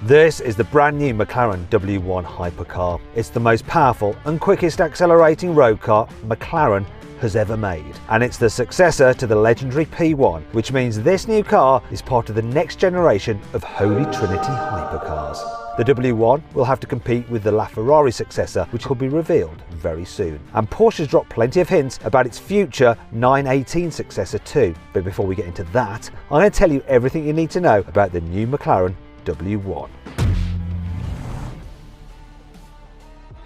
This is the brand new McLaren W1 hypercar. It's the most powerful and quickest accelerating road car McLaren has ever made. And it's the successor to the legendary P1, which means this new car is part of the next generation of Holy Trinity hypercars. The W1 will have to compete with the LaFerrari successor, which will be revealed very soon. And Porsche's dropped plenty of hints about its future 918 successor too. But before we get into that, I'm going to tell you everything you need to know about the new McLaren W1.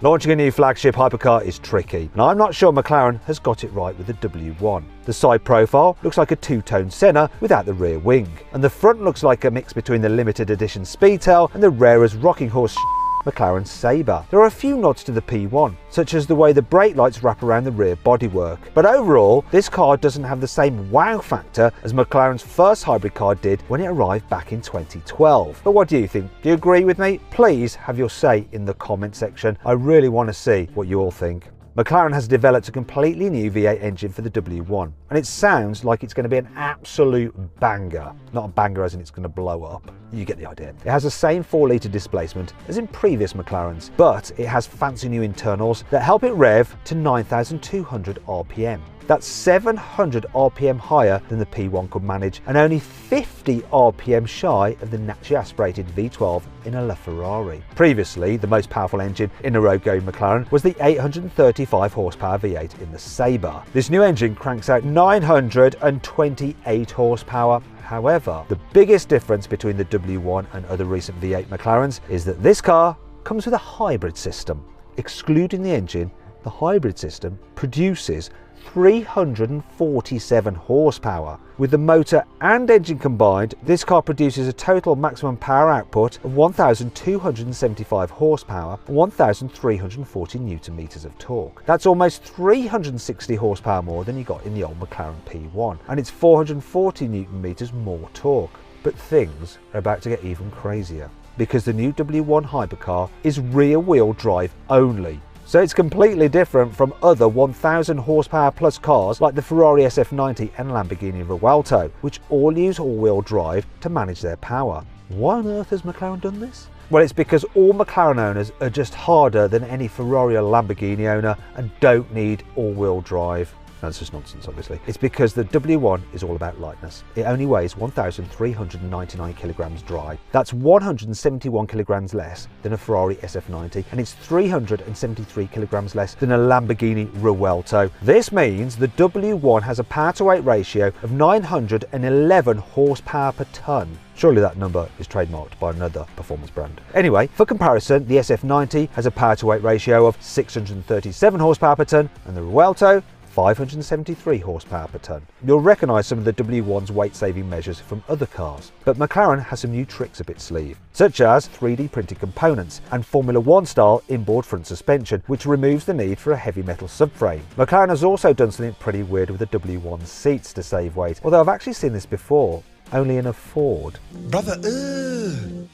Launching a new flagship hypercar is tricky, and I'm not sure McLaren has got it right with the W1. The side profile looks like a two-tone Senna without the rear wing, and the front looks like a mix between the limited edition Speedtail and the rare as rocking horse McLaren Sabre. There are a few nods to the P1, such as the way the brake lights wrap around the rear bodywork. But overall, this car doesn't have the same wow factor as McLaren's first hybrid car did when it arrived back in 2012. But what do you think? Do you agree with me? Please have your say in the comment section. I really want to see what you all think. McLaren has developed a completely new V8 engine for the W1, and it sounds like it's going to be an absolute banger. Not a banger as in it's going to blow up. You get the idea. It has the same 4-litre displacement as in previous McLarens, but it has fancy new internals that help it rev to 9,200 RPM. That's 700 RPM higher than the P1 could manage, and only 50 RPM shy of the naturally aspirated V12 in a LaFerrari. Previously, the most powerful engine in a road-going McLaren was the 835 horsepower V8 in the Sabre. This new engine cranks out 928 horsepower. However, the biggest difference between the W1 and other recent V8 McLarens is that this car comes with a hybrid system. Excluding the engine, the hybrid system produces 347 horsepower. With the motor and engine combined, this car produces a total maximum power output of 1,275 horsepower and 1,340 newton meters of torque. That's almost 360 horsepower more than you got in the old McLaren P1, and it's 440 newton meters more torque. But things are about to get even crazier, because the new W1 hypercar is rear-wheel drive only. So it's completely different from other 1,000 horsepower plus cars like the Ferrari SF90 and Lamborghini Revuelto, which all use all-wheel drive to manage their power. Why on earth has McLaren done this? Well, it's because all McLaren owners are just harder than any Ferrari or Lamborghini owner and don't need all-wheel drive. That's just nonsense, obviously. It's because the W1 is all about lightness. It only weighs 1,399 kilograms dry. That's 171 kilograms less than a Ferrari SF90, and it's 373 kilograms less than a Lamborghini Revuelto. This means the W1 has a power-to-weight ratio of 911 horsepower per tonne. Surely that number is trademarked by another performance brand. Anyway, for comparison, the SF90 has a power-to-weight ratio of 637 horsepower per tonne, and the Revuelto 573 horsepower per tonne. You'll recognise some of the W1's weight-saving measures from other cars, but McLaren has some new tricks up its sleeve, such as 3D printed components and Formula 1 style inboard front suspension, which removes the need for a heavy metal subframe. McLaren has also done something pretty weird with the W1's seats to save weight, although I've actually seen this before, only in a Ford. Brother,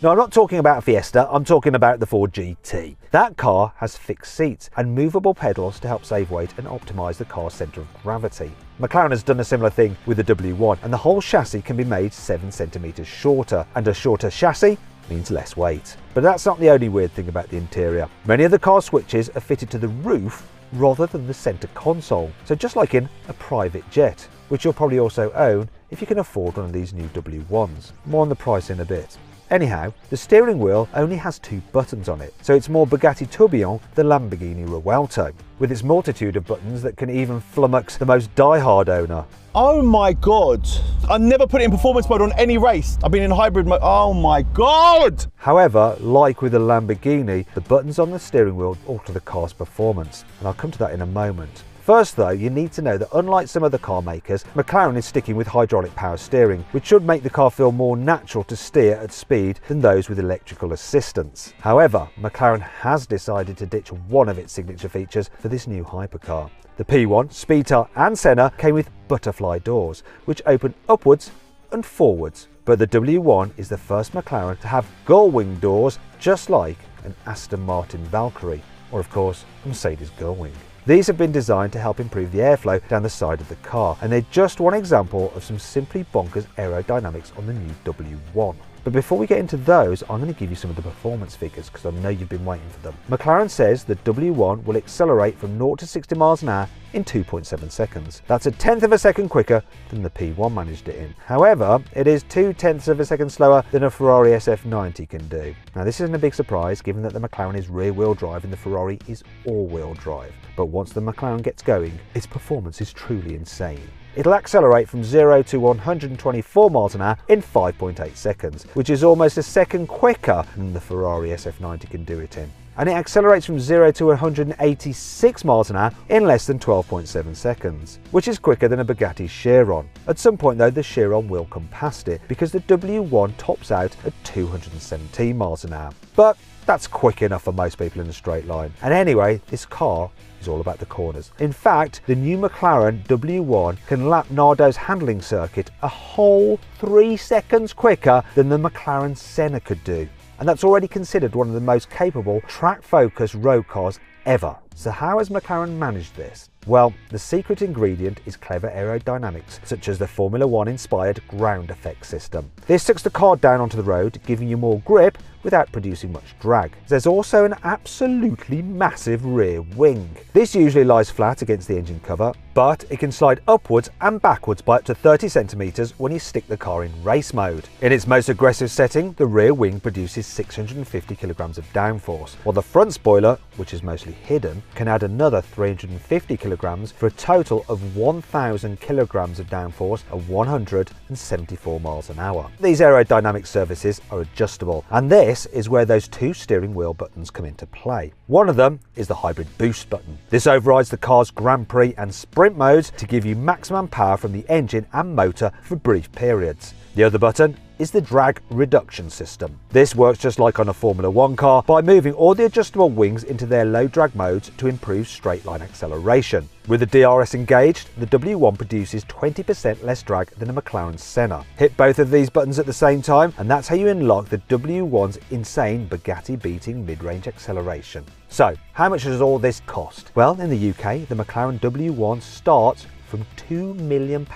No, I'm not talking about a Fiesta, I'm talking about the Ford GT. That car has fixed seats and movable pedals to help save weight and optimise the car's centre of gravity. McLaren has done a similar thing with the W1, and the whole chassis can be made 7 centimetres shorter, and a shorter chassis means less weight. But that's not the only weird thing about the interior. Many of the car switches are fitted to the roof rather than the centre console, so just like in a private jet, which you'll probably also own if you can afford one of these new W1s. More on the price in a bit. Anyhow, the steering wheel only has 2 buttons on it, so it's more Bugatti tourbillon than Lamborghini Revuelto, with its multitude of buttons that can even flummox the most die-hard owner. oh my God. I never put it in performance mode on any race. I've been in hybrid mode. Oh my God. However, like with the Lamborghini, the buttons on the steering wheel alter the car's performance, and I'll come to that in a moment. First though, you need to know that unlike some other car makers, McLaren is sticking with hydraulic power steering, which should make the car feel more natural to steer at speed than those with electrical assistance. However, McLaren has decided to ditch one of its signature features for this new hypercar. The P1, Speedtail and Senna came with butterfly doors, which open upwards and forwards. But the W1 is the first McLaren to have gull-wing doors, just like an Aston Martin Valkyrie, or of course, a Mercedes gull-wing. These have been designed to help improve the airflow down the side of the car, and they're just one example of some simply bonkers aerodynamics on the new W1. But before we get into those, I'm going to give you some of the performance figures because I know you've been waiting for them. McLaren says the W1 will accelerate from 0 to 60 miles an hour in 2.7 seconds. That's a tenth of a second quicker than the P1 managed it in. However, it is 0.2 of a second slower than a Ferrari SF90 can do. Now this isn't a big surprise given that the McLaren is rear-wheel drive and the Ferrari is all-wheel drive. But once the McLaren gets going, its performance is truly insane. It'll accelerate from 0 to 124 miles an hour in 5.8 seconds, which is almost a second quicker than the Ferrari SF90 can do it in. And it accelerates from 0 to 186 miles an hour in less than 12.7 seconds, which is quicker than a Bugatti's Chiron. At some point though, the Chiron will come past it because the W1 tops out at 217 miles an hour. But that's quick enough for most people in a straight line. And anyway, this car is all about the corners. In fact, the new McLaren W1 can lap Nardo's handling circuit a whole 3 seconds quicker than the McLaren Senna could do. And that's already considered one of the most capable track-focused road cars ever. So how has McLaren managed this? Well, the secret ingredient is clever aerodynamics, such as the Formula 1 inspired ground effect system. This sucks the car down onto the road, giving you more grip without producing much drag. There's also an absolutely massive rear wing. This usually lies flat against the engine cover, but it can slide upwards and backwards by up to 30 centimeters when you stick the car in race mode. In its most aggressive setting, the rear wing produces 650 kilograms of downforce, while the front spoiler, which is mostly hidden, can add another 350 kilograms for a total of 1,000 kilograms of downforce at 174 miles an hour. These aerodynamic surfaces are adjustable, and this is where those two steering wheel buttons come into play. One of them is the hybrid boost button. This overrides the car's Grand Prix and Sprint modes to give you maximum power from the engine and motor for brief periods. The other button is the drag reduction system. This works just like on a Formula 1 car by moving all the adjustable wings into their low drag modes to improve straight line acceleration. With the DRS engaged, the W1 produces 20% less drag than a McLaren Senna. Hit both of these buttons at the same time and that's how you unlock the W1's insane Bugatti beating mid-range acceleration. So, how much does all this cost? Well, in the UK, the McLaren W1 starts from £2 million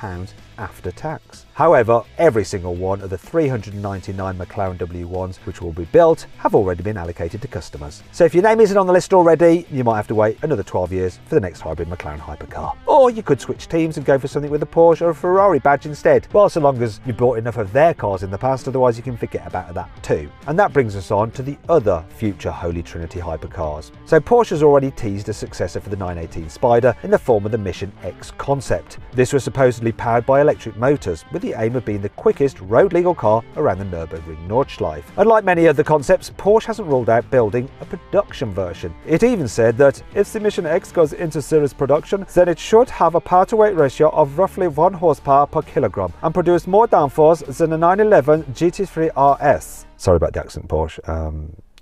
after tax. However, every single one of the 399 McLaren W1s which will be built have already been allocated to customers. So if your name isn't on the list already, you might have to wait another 12 years for the next hybrid McLaren hypercar. Or you could switch teams and go for something with a Porsche or a Ferrari badge instead. Well, so long as you bought enough of their cars in the past, otherwise you can forget about that too. And that brings us on to the other future Holy Trinity hypercars. So Porsche's already teased a successor for the 918 Spider in the form of the Mission X concept. This was supposedly powered by electric motors, with the aim of being the quickest road-legal car around the Nürburgring Nordschleife. Unlike many other concepts, Porsche hasn't ruled out building a production version. It even said that if the Mission X goes into series production, then it should have a power-to-weight ratio of roughly 1 horsepower per kilogram and produce more downforce than a 911 GT3 RS. Sorry about the accent, Porsche.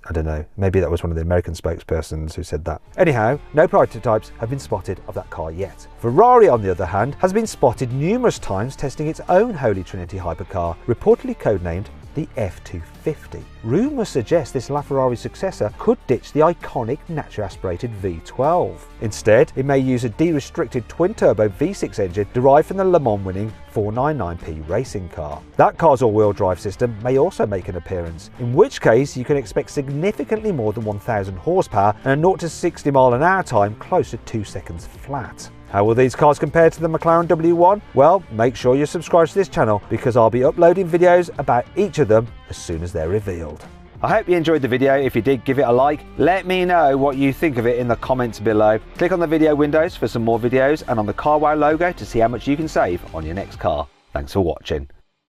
I don't know, maybe that was one of the American spokespersons who said that. Anyhow, no prototypes have been spotted of that car yet. Ferrari, on the other hand, has been spotted numerous times testing its own Holy Trinity hypercar, reportedly codenamed the F250. Rumours suggest this LaFerrari successor could ditch the iconic naturally aspirated V12. Instead, it may use a de-restricted twin-turbo V6 engine derived from the Le Mans winning 499P racing car. That car's all-wheel drive system may also make an appearance, in which case you can expect significantly more than 1,000 horsepower and a 0 to 60 mile an hour time close to 2 seconds flat. How will these cars compare to the McLaren W1? Well, make sure you subscribe to this channel because I'll be uploading videos about each of them as soon as they're revealed. I hope you enjoyed the video. If you did, give it a like. Let me know what you think of it in the comments below. Click on the video windows for some more videos and on the CarWow logo to see how much you can save on your next car. Thanks for watching.